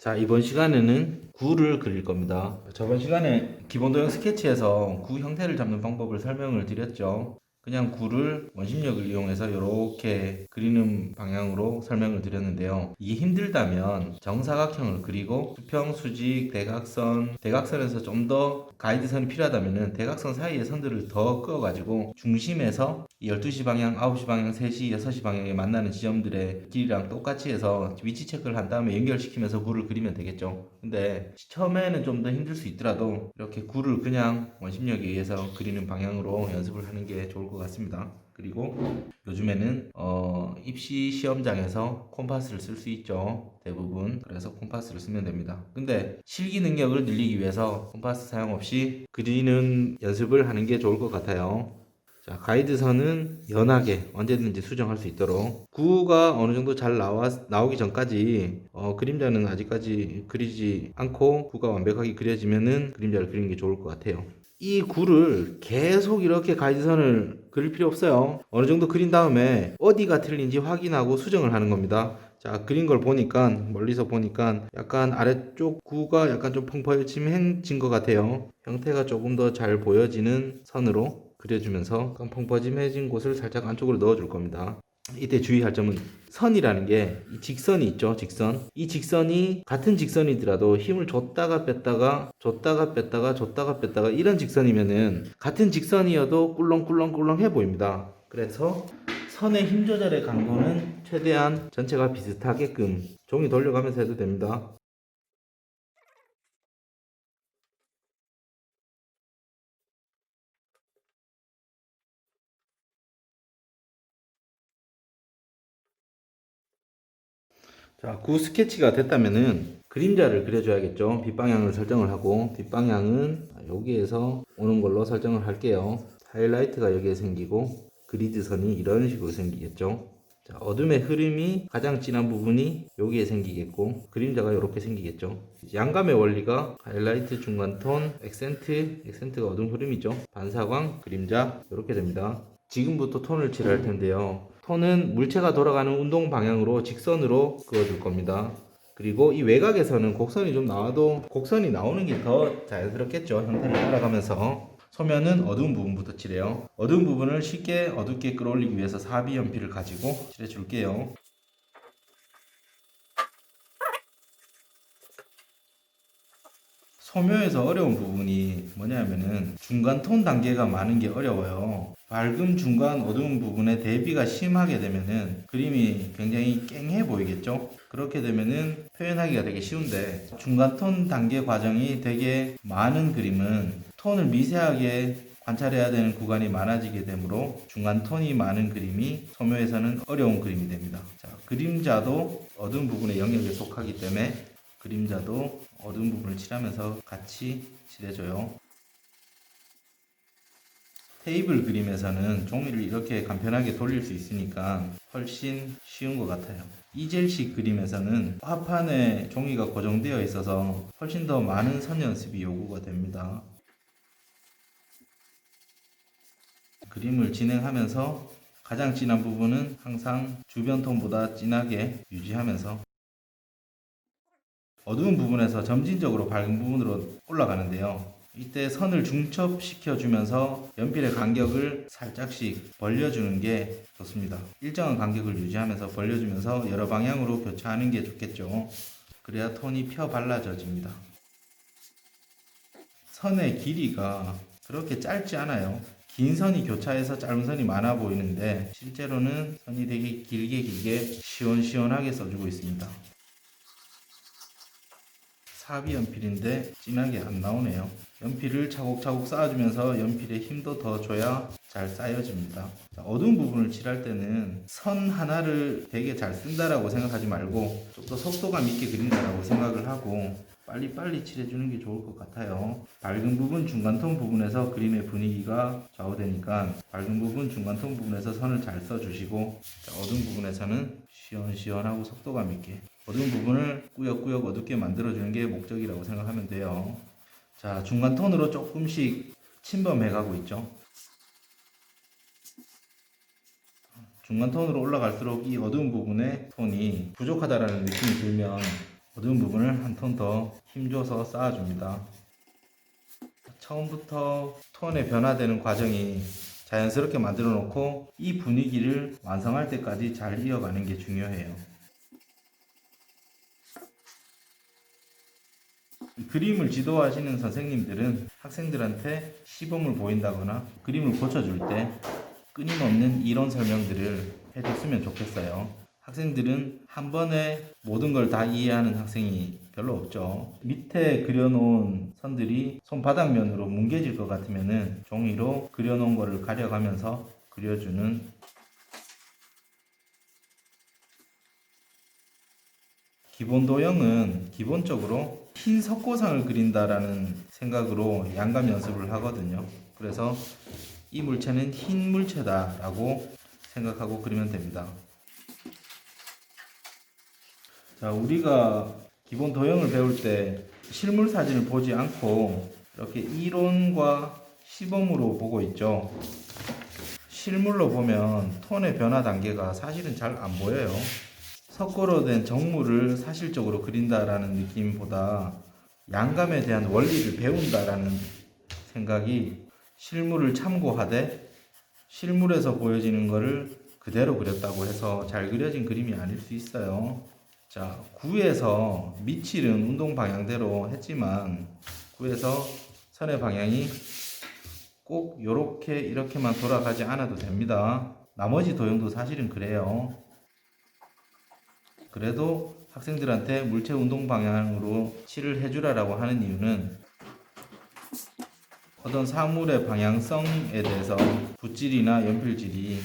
자, 이번 시간에는 구를 그릴 겁니다. 저번 시간에 기본 도형 스케치에서 구 형태를 잡는 방법을 설명을 드렸죠. 그냥 구를 원심력을 이용해서 이렇게 그리는 방향으로 설명을 드렸는데요. 이게 힘들다면 정사각형을 그리고 수평, 수직, 대각선, 대각선에서 좀 더 가이드선이 필요하다면 대각선 사이의 선들을 더 그어가지고 중심에서 12시 방향, 9시 방향, 3시, 6시 방향에 만나는 지점들의 길이랑 똑같이 해서 위치 체크를 한 다음에 연결시키면서 구를 그리면 되겠죠. 근데 처음에는 좀 더 힘들 수 있더라도 이렇게 구를 그냥 원심력에 의해서 그리는 방향으로 연습을 하는 게 좋을 것 같습니다. 그리고 요즘에는 입시 시험장에서 콤파스를 쓸 수 있죠. 대부분. 그래서 콤파스를 쓰면 됩니다. 근데 실기 능력을 늘리기 위해서 콤파스 사용 없이 그리는 연습을 하는 게 좋을 것 같아요. 자, 가이드선은 연하게 언제든지 수정할 수 있도록 구가 어느 정도 잘 나오기 전까지 그림자는 아직까지 그리지 않고 구가 완벽하게 그려지면은 그림자를 그리는 게 좋을 것 같아요. 이 구를 계속 이렇게 가이드선을 그릴 필요 없어요. 어느 정도 그린 다음에 어디가 틀린지 확인하고 수정을 하는 겁니다. 자, 그린 걸 보니까 멀리서 보니까 약간 아래쪽 구가 약간 좀 펑퍼짐해진 것 같아요. 형태가 조금 더 잘 보여지는 선으로 그려주면서 펑퍼짐해진 곳을 살짝 안쪽으로 넣어줄 겁니다. 이때 주의할 점은 선이라는 게 이 직선이 있죠. 직선. 이 직선이 같은 직선이더라도 힘을 줬다가 뺐다가 줬다가 뺐다가 줬다가 뺐다가 이런 직선이면은 같은 직선이어도 꿀렁꿀렁꿀렁해 보입니다. 그래서 선의 힘 조절의 강도는 최대한 전체가 비슷하게끔 종이 돌려가면서 해도 됩니다. 자, 구 스케치가 됐다면은 그림자를 그려줘야겠죠. 빗방향을 설정을 하고 뒷방향은 여기에서 오는 걸로 설정을 할게요. 하이라이트가 여기에 생기고 그리드선이 이런 식으로 생기겠죠. 자, 어둠의 흐름이 가장 진한 부분이 여기에 생기겠고 그림자가 이렇게 생기겠죠. 양감의 원리가 하이라이트, 중간톤, 액센트가 어둠 흐름이죠. 반사광, 그림자 이렇게 됩니다. 지금부터 톤을 칠할 텐데요. 톤은 물체가 돌아가는 운동 방향으로 직선으로 그어줄 겁니다. 그리고 이 외곽에서는 곡선이 좀 나와도 곡선이 나오는 게 더 자연스럽겠죠. 형태를 따라가면서. 소면은 어두운 부분부터 칠해요. 어두운 부분을 쉽게 어둡게 끌어올리기 위해서 사비 연필을 가지고 칠해줄게요. 소묘에서 어려운 부분이 뭐냐면은 중간 톤 단계가 많은 게 어려워요. 밝음, 중간, 어두운 부분에 대비가 심하게 되면은 그림이 굉장히 깽해 보이겠죠? 그렇게 되면은 표현하기가 되게 쉬운데 중간 톤 단계 과정이 되게 많은 그림은 톤을 미세하게 관찰해야 되는 구간이 많아지게 되므로 중간 톤이 많은 그림이 소묘에서는 어려운 그림이 됩니다. 자, 그림자도 어두운 부분의 영역에 속하기 때문에 그림자도 어두운 부분을 칠하면서 같이 칠해줘요. 테이블 그림에서는 종이를 이렇게 간편하게 돌릴 수 있으니까 훨씬 쉬운 것 같아요. 이젤식 그림에서는 화판에 종이가 고정되어 있어서 훨씬 더 많은 선 연습이 요구가 됩니다. 그림을 진행하면서 가장 진한 부분은 항상 주변 톤보다 진하게 유지하면서 어두운 부분에서 점진적으로 밝은 부분으로 올라가는데요. 이때 선을 중첩시켜 주면서 연필의 간격을 살짝씩 벌려주는 게 좋습니다. 일정한 간격을 유지하면서 벌려주면서 여러 방향으로 교차하는 게 좋겠죠. 그래야 톤이 펴 발라져집니다. 선의 길이가 그렇게 짧지 않아요. 긴 선이 교차해서 짧은 선이 많아 보이는데 실제로는 선이 되게 길게 시원시원하게 써주고 있습니다. 사비 연필인데 진하게 안 나오네요. 연필을 차곡차곡 쌓아주면서 연필에 힘도 더 줘야 잘 쌓여집니다. 자, 어두운 부분을 칠할 때는 선 하나를 되게 잘 쓴다라고 생각하지 말고 좀 더 속도감 있게 그린다라고 생각을 하고 빨리빨리 칠해주는 게 좋을 것 같아요. 밝은 부분, 중간톤 부분에서 그림의 분위기가 좌우되니까 밝은 부분, 중간톤 부분에서 선을 잘 써주시고 자, 어두운 부분에서는 시원시원하고 속도감 있게 어두운 부분을 꾸역꾸역 어둡게 만들어주는 게 목적이라고 생각하면 돼요. 자, 중간 톤으로 조금씩 침범해 가고 있죠. 중간 톤으로 올라갈수록 이 어두운 부분의 톤이 부족하다라는 느낌이 들면 어두운 부분을 한 톤 더 힘줘서 쌓아줍니다. 처음부터 톤의 변화되는 과정이 자연스럽게 만들어 놓고 이 분위기를 완성할 때까지 잘 이어가는 게 중요해요. 그림을 지도하시는 선생님들은 학생들한테 시범을 보인다거나 그림을 고쳐줄 때 끊임없는 이론 설명들을 해줬으면 좋겠어요. 학생들은 한 번에 모든 걸 다 이해하는 학생이 별로 없죠. 밑에 그려놓은 선들이 손바닥면으로 뭉개질 것 같으면은 종이로 그려놓은 거를 가려가면서 그려주는 기본 도형은 기본적으로 흰 석고상을 그린다라는 생각으로 양감 연습을 하거든요. 그래서 이 물체는 흰 물체다라고 생각하고 그리면 됩니다. 자, 우리가 기본 도형을 배울 때 실물 사진을 보지 않고 이렇게 이론과 시범으로 보고 있죠. 실물로 보면 톤의 변화 단계가 사실은 잘 안 보여요. 석고로 된 정물을 사실적으로 그린다라는 느낌보다 양감에 대한 원리를 배운다라는 생각이 실물을 참고하되 실물에서 보여지는 것을 그대로 그렸다고 해서 잘 그려진 그림이 아닐 수 있어요. 자, 구에서 밑칠은 운동 방향대로 했지만 구에서 선의 방향이 꼭 이렇게만 돌아가지 않아도 됩니다. 나머지 도형도 사실은 그래요. 그래도 학생들한테 물체 운동 방향으로 칠을 해주라고 하는 이유는 어떤 사물의 방향성에 대해서 붓질이나 연필질이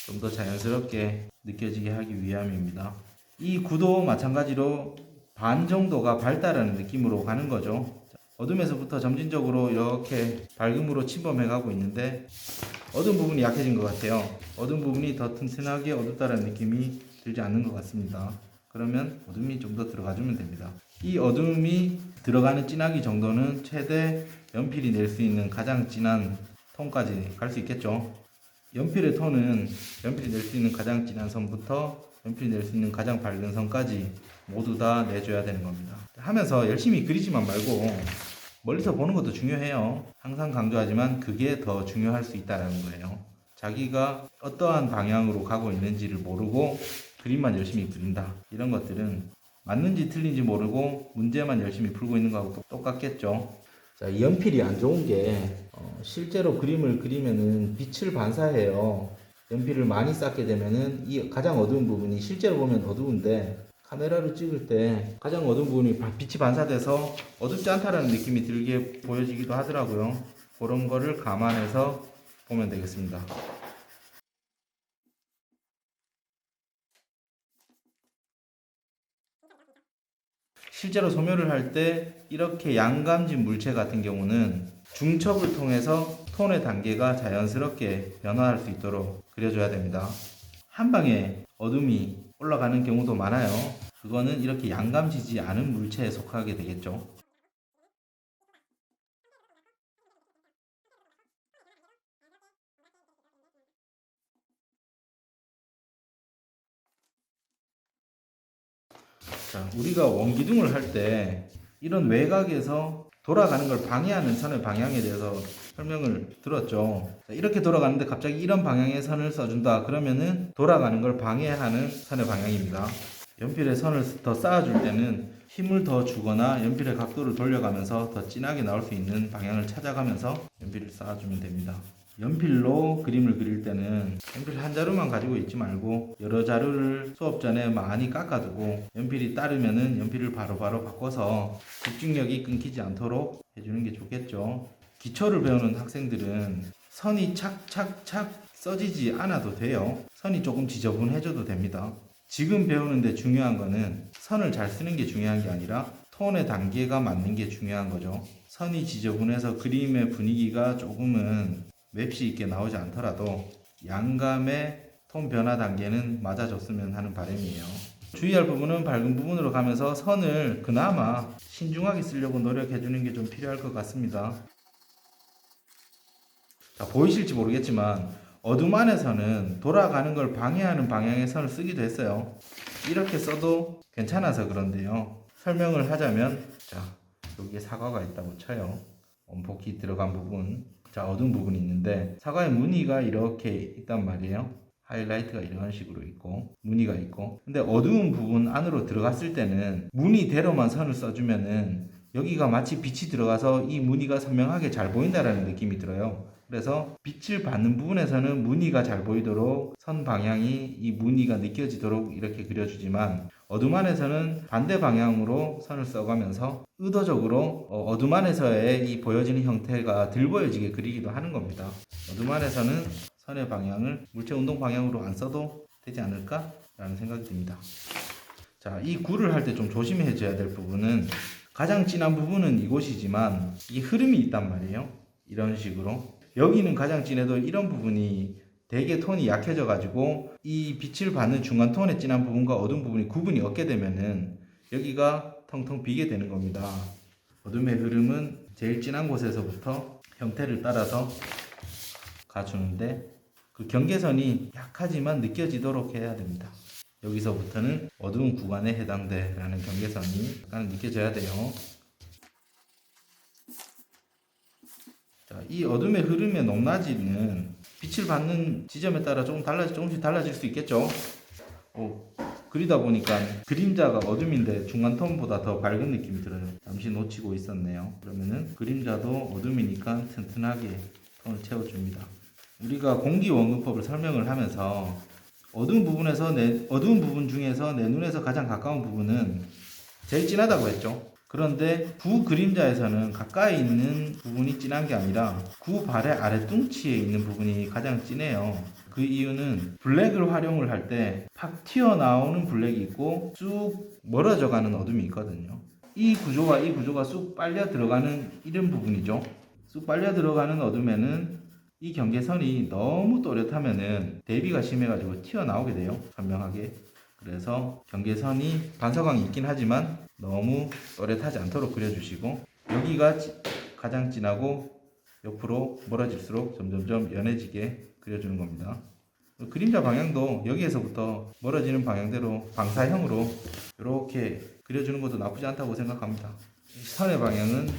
좀 더 자연스럽게 느껴지게 하기 위함입니다. 이 구도 마찬가지로 반 정도가 밝다라는 느낌으로 가는 거죠. 어둠에서부터 점진적으로 이렇게 밝음으로 침범해 가고 있는데 어두운 부분이 약해진 것 같아요. 어두운 부분이 더 튼튼하게 어둡다라는 느낌이 들지 않는 것 같습니다. 그러면 어둠이 좀 더 들어가주면 됩니다. 이 어둠이 들어가는 진하기 정도는 최대 연필이 낼 수 있는 가장 진한 톤까지 갈 수 있겠죠. 연필의 톤은 연필이 낼 수 있는 가장 진한 선부터 연필이 낼 수 있는 가장 밝은 선까지 모두 다 내줘야 되는 겁니다. 하면서 열심히 그리지만 말고 멀리서 보는 것도 중요해요. 항상 강조하지만 그게 더 중요할 수 있다는 거예요. 자기가 어떠한 방향으로 가고 있는지를 모르고 그림만 열심히 그린다. 이런 것들은 맞는지 틀린지 모르고 문제만 열심히 풀고 있는 거하고 똑같겠죠. 자, 이 연필이 안 좋은 게 실제로 그림을 그리면은 빛을 반사해요. 연필을 많이 쌓게 되면은 이 가장 어두운 부분이 실제로 보면 어두운데 카메라로 찍을 때 가장 어두운 부분이 빛이 반사돼서 어둡지 않다라는 느낌이 들게 보여지기도 하더라고요. 그런 거를 감안해서 보면 되겠습니다. 실제로 소묘를 할 때 이렇게 양감진 물체 같은 경우는 중첩을 통해서 톤의 단계가 자연스럽게 변화할 수 있도록 그려줘야 됩니다. 한 방에 어둠이 올라가는 경우도 많아요. 그거는 이렇게 양감지지 않은 물체에 속하게 되겠죠. 자, 우리가 원기둥을 할 때 이런 외곽에서 돌아가는 걸 방해하는 선의 방향에 대해서 설명을 들었죠. 자, 이렇게 돌아가는데 갑자기 이런 방향의 선을 써준다. 그러면은 돌아가는 걸 방해하는 선의 방향입니다. 연필에 선을 더 쌓아줄 때는 힘을 더 주거나 연필의 각도를 돌려가면서 더 진하게 나올 수 있는 방향을 찾아가면서 연필을 쌓아주면 됩니다. 연필로 그림을 그릴 때는 연필 한 자루만 가지고 있지 말고 여러 자루를 수업 전에 많이 깎아두고 연필이 따르면은 연필을 바로바로 바꿔서 집중력이 끊기지 않도록 해주는 게 좋겠죠. 기초를 배우는 학생들은 선이 착착착 써지지 않아도 돼요. 선이 조금 지저분해져도 됩니다. 지금 배우는데 중요한 거는 선을 잘 쓰는 게 중요한 게 아니라 톤의 단계가 맞는 게 중요한 거죠. 선이 지저분해서 그림의 분위기가 조금은 맵시 있게 나오지 않더라도 양감의 톤 변화 단계는 맞아줬으면 하는 바람이에요. 주의할 부분은 밝은 부분으로 가면서 선을 그나마 신중하게 쓰려고 노력해주는 게 좀 필요할 것 같습니다. 자, 보이실지 모르겠지만 어둠 안에서는 돌아가는 걸 방해하는 방향의 선을 쓰기도 했어요. 이렇게 써도 괜찮아서 그런데요. 설명을 하자면, 자, 여기에 사과가 있다고 쳐요. 원폭이 들어간 부분. 자, 어두운 부분이 있는데 사과의 무늬가 이렇게 있단 말이에요. 하이라이트가 이런 식으로 있고 무늬가 있고, 근데 어두운 부분 안으로 들어갔을 때는 무늬대로만 선을 써주면은 여기가 마치 빛이 들어가서 이 무늬가 선명하게 잘 보인다라는 느낌이 들어요. 그래서 빛을 받는 부분에서는 무늬가 잘 보이도록 선 방향이 이 무늬가 느껴지도록 이렇게 그려주지만, 어둠 안에서는 반대 방향으로 선을 써가면서 의도적으로 어둠 안에서의 이 보여지는 형태가 덜 보여지게 그리기도 하는 겁니다. 어둠 안에서는 선의 방향을 물체 운동 방향으로 안 써도 되지 않을까? 라는 생각이 듭니다. 자, 이 굴을 할 때 좀 조심해 줘야 될 부분은, 가장 진한 부분은 이곳이지만 이 흐름이 있단 말이에요. 이런 식으로 여기는 가장 진해도 이런 부분이 되게 톤이 약해져 가지고 이 빛을 받는 중간 톤의 진한 부분과 어두운 부분이 구분이 없게 되면은 여기가 텅텅 비게 되는 겁니다. 어둠의 흐름은 제일 진한 곳에서부터 형태를 따라서 가주는데, 그 경계선이 약하지만 느껴지도록 해야 됩니다. 여기서부터는 어두운 구간에 해당돼라는 경계선이 약간 느껴져야 돼요. 자, 이 어둠의 흐름의 높낮이는 빛을 받는 지점에 따라 조금씩 달라질 수 있겠죠. 그리다 보니까 그림자가 어둠인데 중간 톤보다 더 밝은 느낌이 들어요. 잠시 놓치고 있었네요. 그러면은 그림자도 어둠이니까 튼튼하게 톤을 채워줍니다. 우리가 공기원근법을 설명을 하면서 어두운 부분 중에서 내 눈에서 가장 가까운 부분은 제일 진하다고 했죠. 그런데 구 그림자에서는 가까이 있는 부분이 진한 게 아니라 구 발의 아래 뚱치에 있는 부분이 가장 진해요. 그 이유는 블랙을 활용을 할 때 팍 튀어나오는 블랙이 있고 쭉 멀어져 가는 어둠이 있거든요. 이 구조가 쑥 빨려 들어가는 이런 부분이죠. 쑥 빨려 들어가는 어둠에는 이 경계선이 너무 또렷하면은 대비가 심해가지고 튀어나오게 돼요. 선명하게. 그래서 경계선이 반사광이 있긴 하지만 너무 또렷하지 않도록 그려주시고, 여기가 가장 진하고 옆으로 멀어질수록 점점점 연해지게 그려주는 겁니다. 그림자 방향도 여기에서부터 멀어지는 방향대로 방사형으로 이렇게 그려주는 것도 나쁘지 않다고 생각합니다. 선의 방향은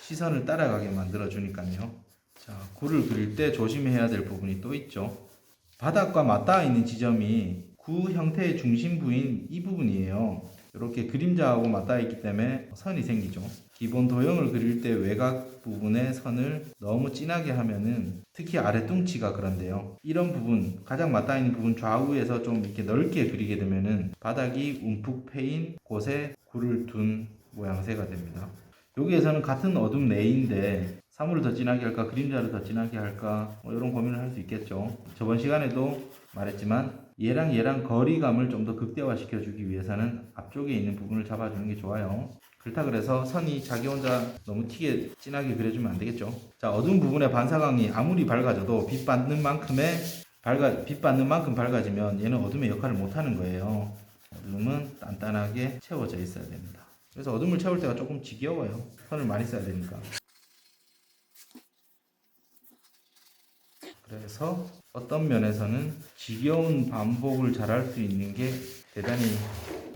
시선을 따라가게 만들어 주니까요. 자, 굴을 그릴 때 조심해야 될 부분이 또 있죠. 바닥과 맞닿아 있는 지점이 구 형태의 중심부인 이 부분이에요. 이렇게 그림자하고 맞닿아 있기 때문에 선이 생기죠. 기본 도형을 그릴 때 외곽 부분의 선을 너무 진하게 하면은, 특히 아래 뚱치가 그런데요. 이런 부분, 가장 맞닿아 있는 부분 좌우에서 좀 이렇게 넓게 그리게 되면은 바닥이 움푹 패인 곳에 굴을 둔 모양새가 됩니다. 여기에서는 같은 어둠 내인데 사물을 더 진하게 할까 그림자를 더 진하게 할까 이런 고민을 할 수 있겠죠. 저번 시간에도 말했지만 얘랑 거리감을 좀 더 극대화 시켜주기 위해서는 앞쪽에 있는 부분을 잡아주는 게 좋아요. 그렇다 그래서 선이 자기 혼자 너무 튀게 진하게 그려주면 안 되겠죠. 자, 어두운 부분의 반사광이 아무리 밝아져도 빛 받는 만큼 밝아지면 얘는 어둠의 역할을 못하는 거예요. 어둠은 단단하게 채워져 있어야 됩니다. 그래서 어둠을 채울 때가 조금 지겨워요. 선을 많이 써야 되니까. 그래서 어떤 면에서는 지겨운 반복을 잘할 수 있는 게 대단히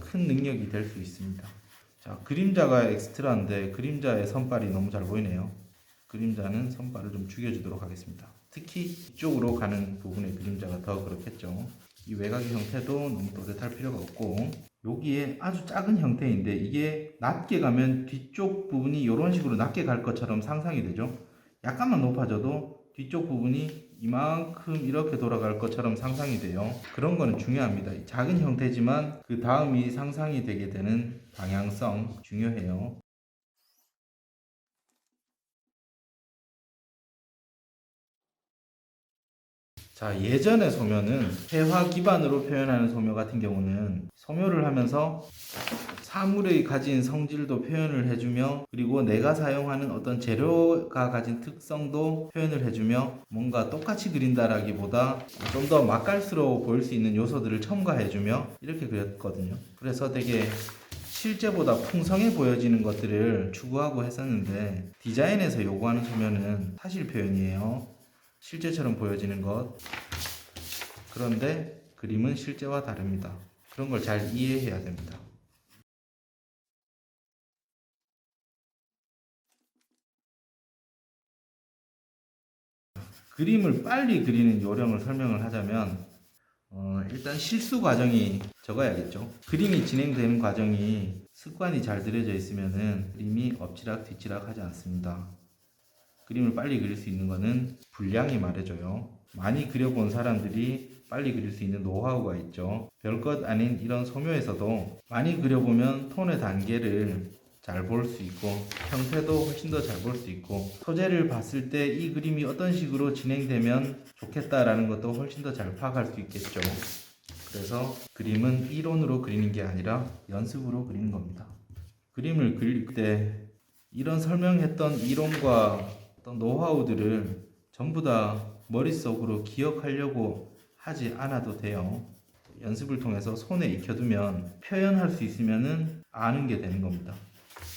큰 능력이 될 수 있습니다. 자, 그림자가 엑스트라인데 그림자의 선발이 너무 잘 보이네요. 그림자는 선발을 좀 죽여주도록 하겠습니다. 특히 이쪽으로 가는 부분의 그림자가 더 그렇겠죠. 이 외곽의 형태도 너무 또렷할 필요가 없고, 여기에 아주 작은 형태인데 이게 낮게 가면 뒤쪽 부분이 이런 식으로 낮게 갈 것처럼 상상이 되죠. 약간만 높아져도 뒤쪽 부분이 이만큼 이렇게 돌아갈 것처럼 상상이 돼요. 그런 거는 중요합니다. 작은 형태지만 그 다음이 상상이 되게 되는 방향성 중요해요. 자, 예전의 소묘는 회화 기반으로 표현하는 소묘 같은 경우는 소묘를 하면서 사물의 가진 성질도 표현을 해주며, 그리고 내가 사용하는 어떤 재료가 가진 특성도 표현을 해주며, 뭔가 똑같이 그린다라기보다 좀 더 맛깔스러워 보일 수 있는 요소들을 첨가해주며 이렇게 그렸거든요. 그래서 되게 실제보다 풍성해 보여지는 것들을 추구하고 했었는데, 디자인에서 요구하는 소묘는 사실 표현이에요. 실제처럼 보여지는 것. 그런데 그림은 실제와 다릅니다. 그런 걸 잘 이해해야 됩니다. 그림을 빨리 그리는 요령을 설명을 하자면 일단 실수 과정이 적어야겠죠. 그림이 진행되는 과정이 습관이 잘 들여져 있으면은 그림이 엎치락 뒤치락 하지 않습니다. 그림을 빨리 그릴 수 있는 거는 분량이 말해줘요. 많이 그려본 사람들이 빨리 그릴 수 있는 노하우가 있죠. 별것 아닌 이런 소묘에서도 많이 그려보면 톤의 단계를 잘 볼 수 있고 형태도 훨씬 더 잘 볼 수 있고 소재를 봤을 때 이 그림이 어떤 식으로 진행되면 좋겠다라는 것도 훨씬 더 잘 파악할 수 있겠죠. 그래서 그림은 이론으로 그리는 게 아니라 연습으로 그리는 겁니다. 그림을 그릴 때 이런 설명했던 이론과 어떤 노하우들을 전부 다 머릿속으로 기억하려고 하지 않아도 돼요. 연습을 통해서 손에 익혀두면 표현할 수 있으면은 아는 게 되는 겁니다.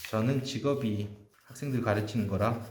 저는 직업이 학생들 가르치는 거라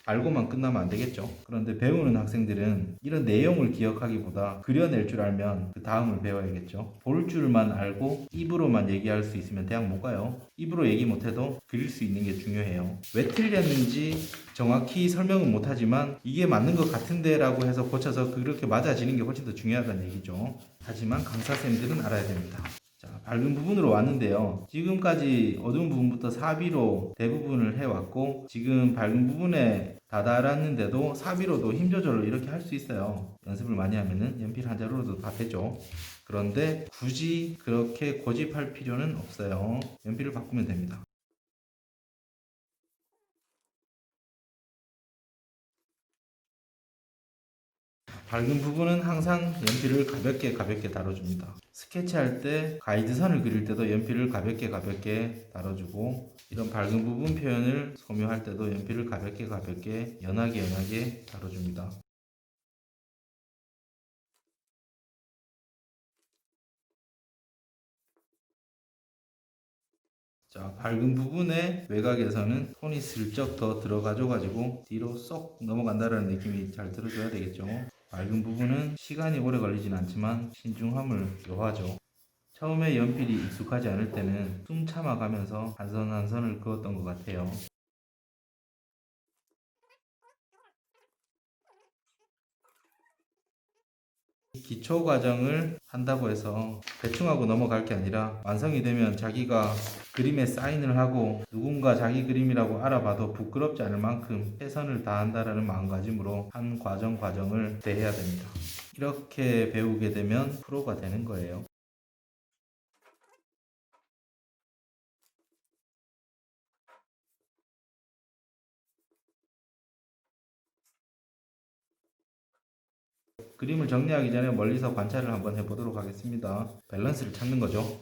알고만 끝나면 안 되겠죠. 그런데 배우는 학생들은 이런 내용을 기억하기보다 그려낼 줄 알면 그 다음을 배워야겠죠. 볼 줄만 알고 입으로만 얘기할 수 있으면 대학 못 가요. 입으로 얘기 못해도 그릴 수 있는 게 중요해요. 왜 틀렸는지 정확히 설명은 못하지만 이게 맞는 것 같은데 라고 해서 고쳐서 그렇게 맞아지는 게 훨씬 더 중요하다는 얘기죠. 하지만 강사쌤들은 알아야 됩니다. 자, 밝은 부분으로 왔는데요. 지금까지 어두운 부분부터 사비로 대부분을 해왔고 지금 밝은 부분에 다다랐는데도 사비로도 힘 조절로 이렇게 할 수 있어요. 연습을 많이 하면은 연필 한 자루로도 다 되죠. 그런데 굳이 그렇게 고집할 필요는 없어요. 연필을 바꾸면 됩니다. 밝은 부분은 항상 연필을 가볍게 다뤄줍니다. 스케치할 때 가이드선을 그릴 때도 연필을 가볍게 다뤄주고 이런 밝은 부분 표현을 소묘할 때도 연필을 가볍게 연하게 다뤄줍니다. 자, 밝은 부분의 외곽에서는 톤이 슬쩍 더 들어가줘가지고 뒤로 쏙 넘어간다는 느낌이 잘 들어줘야 되겠죠. 밝은 부분은 시간이 오래 걸리진 않지만 신중함을 요하죠. 처음에 연필이 익숙하지 않을 때는 숨 참아가면서 한 선 한 선을 그었던 것 같아요. 기초 과정을 한다고 해서 대충 하고 넘어갈 게 아니라 완성이 되면 자기가 그림에 사인을 하고 누군가 자기 그림이라고 알아봐도 부끄럽지 않을 만큼 최선을 다한다라는 마음가짐으로 한 과정을 대해야 됩니다. 이렇게 배우게 되면 프로가 되는 거예요. 그림을 정리하기 전에 멀리서 관찰을 한번 해보도록 하겠습니다. 밸런스를 찾는 거죠.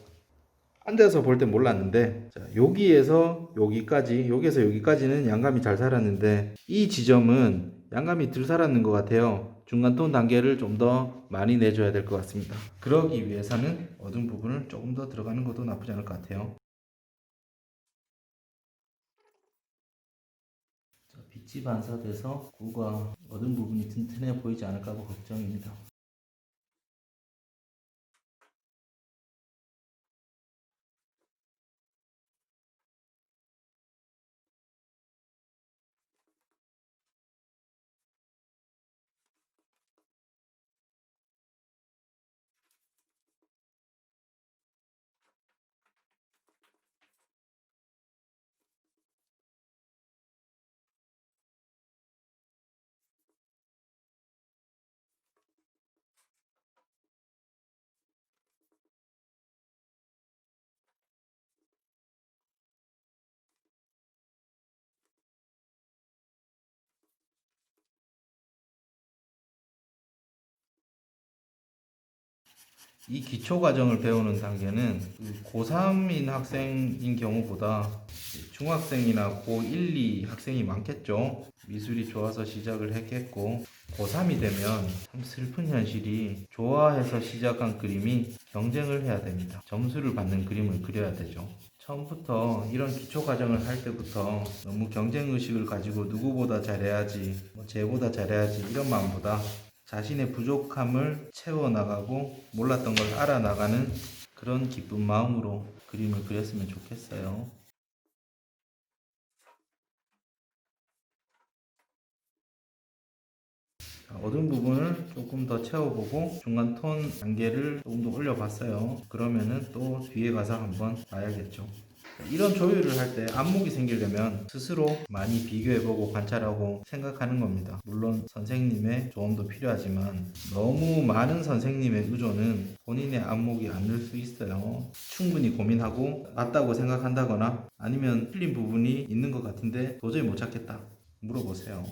앉아서 볼 땐 몰랐는데 자, 여기에서 여기까지 여기에서 여기까지는 양감이 잘 살았는데 이 지점은 양감이 덜 살았는 것 같아요. 중간톤 단계를 좀 더 많이 내줘야 될 것 같습니다. 그러기 위해서는 어두운 부분을 조금 더 들어가는 것도 나쁘지 않을 것 같아요. 자, 빛이 반사돼서 구가 어두운 부분이 튼튼해 보이지 않을까 봐 걱정입니다. 이 기초 과정을 배우는 단계는 고3인 학생인 경우보다 중학생이나 고1, 2 학생이 많겠죠. 미술이 좋아서 시작을 했겠고 고3이 되면 참 슬픈 현실이 좋아해서 시작한 그림이 경쟁을 해야 됩니다. 점수를 받는 그림을 그려야 되죠. 처음부터 이런 기초 과정을 할 때부터 너무 경쟁 의식을 가지고 누구보다 잘해야지, 쟤보다 잘해야지 이런 마음보다 자신의 부족함을 채워나가고 몰랐던 걸 알아나가는 그런 기쁜 마음으로 그림을 그렸으면 좋겠어요. 어두운 부분을 조금 더 채워보고 중간 톤 단계를 조금 더 올려봤어요. 그러면은 또 뒤에 가서 한번 봐야겠죠. 이런 조율을 할 때 안목이 생기려면 스스로 많이 비교해보고 관찰하고 생각하는 겁니다. 물론 선생님의 조언도 필요하지만 너무 많은 선생님의 의존은 본인의 안목이 안 늘 수 있어요. 충분히 고민하고 맞다고 생각한다거나 아니면 틀린 부분이 있는 것 같은데 도저히 못 찾겠다 물어보세요.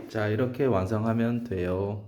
자, 이렇게 완성하면 돼요.